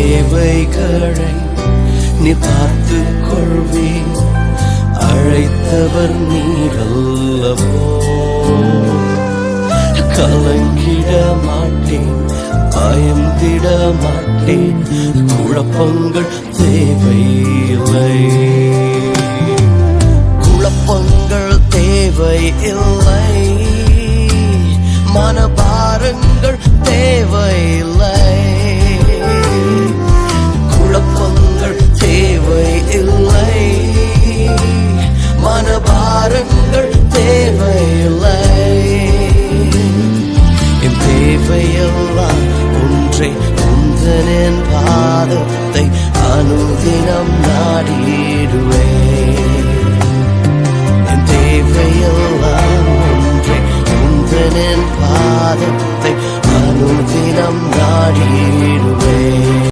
தேவைகளை நீ பார்த்துக் கொள்வேன். அழைத்தவர் நீரல்லவோ. கலங்கிட மாட்டேன், பயந்திட மாட்டேன், குழப்பங்கள் தேவையில்லை. குழப்பங்கள் தேவையில்லை, மனபாரங்கள் தேவையில்லை. குழப்பங்கள் தேவையில்லை, மனபாரங்கள் தேவையில்லை. என் தேவையெல்லாம் ஒன்றை உந்தனின் பாதத்தை அனுதினம் நாடிடுவேன். என் தேவையெல்லாம் ஒன்றை உந்தனின் பாதத்தை அனுதினம் நாடிடுவேன்.